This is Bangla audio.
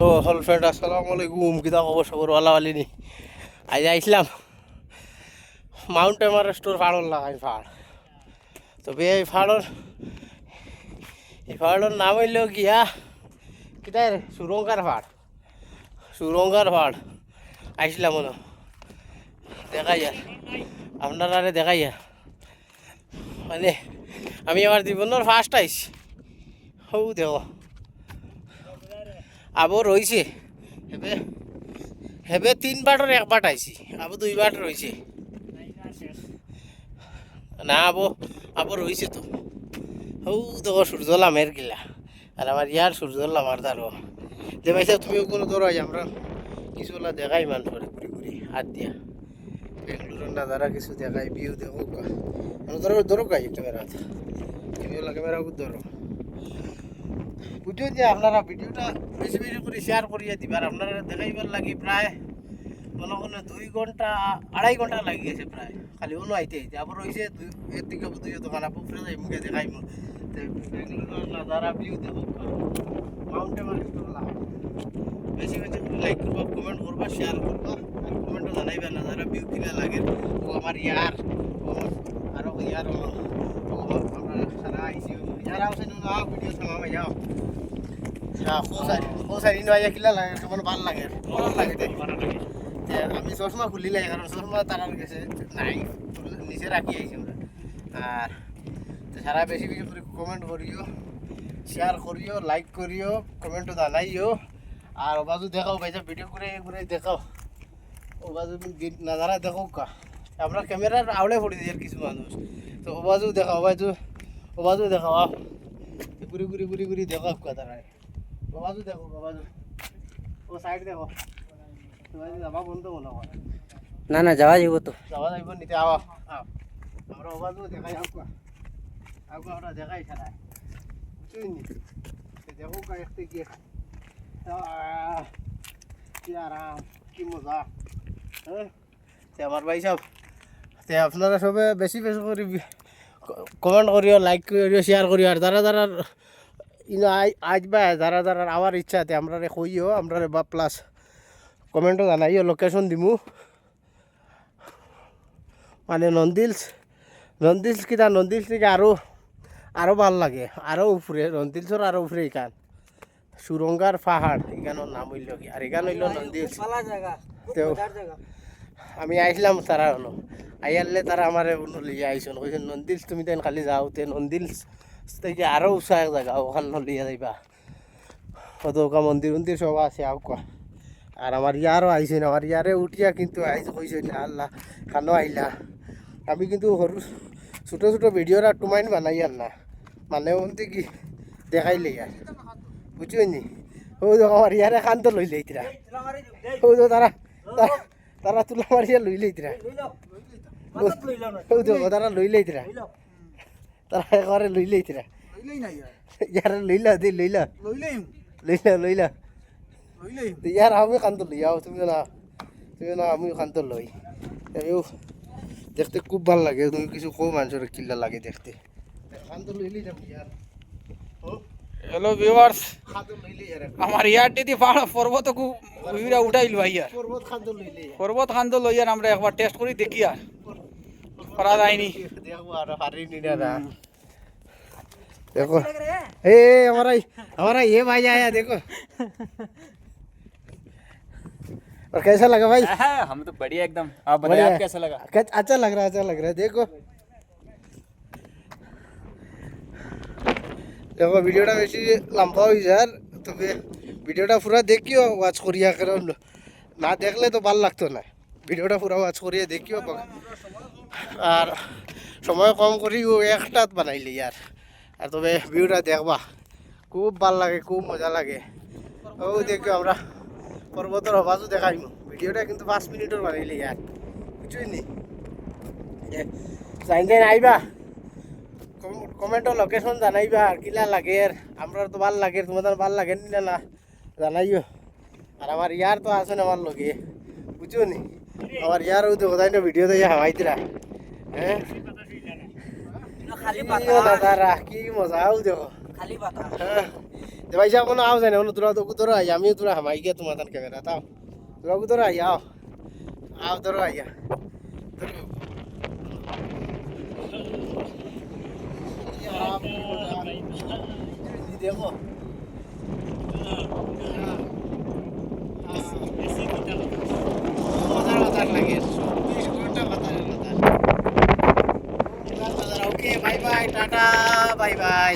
হল ফ্রেন্ড আসসালামু আলাইকুম কিতা খবর সবর ওয়ালা ওয়ালিনি আজ আইসলাম মাউন্ট এভারেস্টর ফাড়র লাগাই ফাড় তবে এই ফাড়র নাম হইল গিয়া কিতাই সুরঙ্গার ফাড় আইসলাম মনে দেখাই আর আপনারা দেখাই আর মানে আমি আমার জীবনের ফার্স্ট আইছি হৌ দেখো আবো রয়েছে হেবে হেবে 3 বাটর 1 বাট আইছি আবো 2 বাট রয়েছে না আবো রয়েছে তো হৌ দেখো সূর্যলা মের গিলা আর আমার ইয়ার সূর্যলা মার দারো যে ভাইসা তুমিও কোনো ধরো আমরা কিছুলা দেখাই মানুষের ঘুরি ঘুরি হাত দিয়া বেঙ্গলোরের নাজারা কিছু দেখাই ভিউ দেখো ধরো ধরো গাই ক্যামেরা ক্যামেরা ধরো বুঝুন যে আপনারা ভিডিওটা বেশি বেশি করে শেয়ার করিয়ে দিবেন আপনারা দেখাইবার লাগি প্রায় মনে করেন 2 ঘন্টা 2.5 ঘন্টা লাগি গেছে প্রায় খালি অন্য আইতে আবার রয়েছে এর দিকে দুই দোকান আপু ফিরে যাই মুখে দেখাইব নাজারা ভিউ দেখো মাউন্ট এভারেস্ট বেশি বেশি লাইক করবা কমেন্ট করবা শেয়ার করবা আর কমেন্টও জানাইবা নাজারা ভিউ কিনা লাগে ও আমার ইয়ার আরো ইয়ার আমরা সারা আইসি যারা আছে না ভিডিও থামাই যাও খোসারি নয় কিলা লাগে কেমন ভাল লাগে ভালো লাগে আমি চশমা খুলিলে কারণ চশমা তারার গেছে নাই নিচে রাখি আইছি আমরা আর সারা বেশি বেশি করে কমেন্ট করিও শেয়ার করিও লাইক করিও কমেন্টও জানাইও আর ওবাজু দেখাও ভাইজা ভিডিও করে ঘুরে দেখাও ওবাজু নাজারা দেখো কা আমরা ক্যামেরার আউলে পড়ে দিই আর কিছু মানুষ তো ওবাজু দেখাও ওবাজু দেখাও ঘুরি ঘুরি ঘুরি ঘুরি দেখো কা তারা বাবাজু দেখো বাবাজু ও সাইড দেখো তোমাদের যাবা বন্ধ মনে হয় না যাওয়া যাইব তো যাওয়া যাইব নিতে আও আমরা বাবাজু দেখাই আমরা দেখাই ছাড়া বুঝছিনি দেখো কা একটু কি কি আরাম কি মজা হ্যাঁ আমার ভাই সব আপনারা সবে বেশি বেশি করে কমেন্ট করিও লাইক করিও শেয়ার করিও আর যারা আজ বা যারা আওয়ার ইচ্ছাতে আমরা কইও আমরা বা প্লাস কমেন্টও জানাইও লোকেশন দিমু মানে নন্দিলস কিনা নন্দিলস থেকে আরও ভাল লাগে আরও উপরে নন্দিলসর আরও উপরে এখান সুরঙ্গার পাহাড় এখানোর নাম হইল কি আর এখান হইল নন্দিলস তো আমি আইসলাম তারা হলো আইয়ারলে তারা আমার লিয়ে আইসন কইছেন নন্দিলস তুমি তেন খালি যাও তে নন্দিলস থেকে আরও উৎসাহ এক জায়গা ওখান লিয়া যাইবা কত মন্দির সব আছে আউকা আর আমার ইয়ারও আইসেন আমার ইয়ারে উঠিয়া কিন্তু আইস কইছেন আল্লাহ খানো আইলা আমি কিন্তু সরু ছোটো ছোটো ভিডিওরা টুমাইন বানাই আর না মানে ওনতে কি দেখাইলে আর বুঝছেন ও আমার ইয়ারে খান্ত লই লইতরা ও তারা তুলা মারিয়া লই লইতরা ও তারা লই লইতরা তারা একবারে লই লইতরা ইয়ারে লইলা ইয়ার আমি খান্ত লই আও তুমি না আমি খান্ত লই দেখতে খুব ভাল লাগে তুমি কিছু কো মানুষের কিল্লা লাগে দেখতে খান্ত লইলি যাম ইয়ার হ্যালো ভিউয়ার্স আমার ইয়ার দিদি পর্বত উঠাইল ভাইয়ার পর্বত খান্ত লইয়ার আমরা একবার টেস্ট করি দেখি আর করা যায়নি देखो ए हमारा ये भाई आया देखो और कैसा लगा भाई हम तो बढ़िया एकदम आप बताइए आप कैसा लगा अच्छा लग रहा है देखो ভিডিওটা বেশি লম্বা হয়ে যার তবে ভিডিওটা পুরো দেখিও ওয়াচ করিয়া কারণ না দেখলে তো ভালো লাগতো না ভিডিওটা পুরো ওয়াচ করিয়া দেখিও আর সময় কম করি ও একটাত বানাইলে ইয়ার আর তবে ভিউটা দেখবা খুব ভাল লাগে খুব মজা লাগে ও দেখো আমরা পর্বতের আওয়াজও দেখাইম ভিডিওটা কিন্তু 5 মিনিটের বানাইলে ইয়ার বুঝছই নি জাইন আইবা কমেন্ট লোকেশন জানাইবা আর কিলা লাগে আমরা তো ভাল লাগে তোমাদের ভাল লাগে না জানাইও আর আমার ইয়ার তো আছে আমার লগে বুঝছো নি আমার ইয়ার তো কোথায় না ভিডিও দিয়ে হাওয়াইতরা হ্যাঁ খালি পাতা কি মজা আও দেখো খালি পাতা ভাই সাহেব কোনো আও যায় না তোরা তো তোরা আই আমিও তোরা হামাই গিয়া তোমার তার ক্যামেরা তাও তোরা তোরা আই আও আও তোরা আইয়া দেখো মজার মজার লাগে 24 ঘন্টা বাজারের বাজার okay bye bye tata bye bye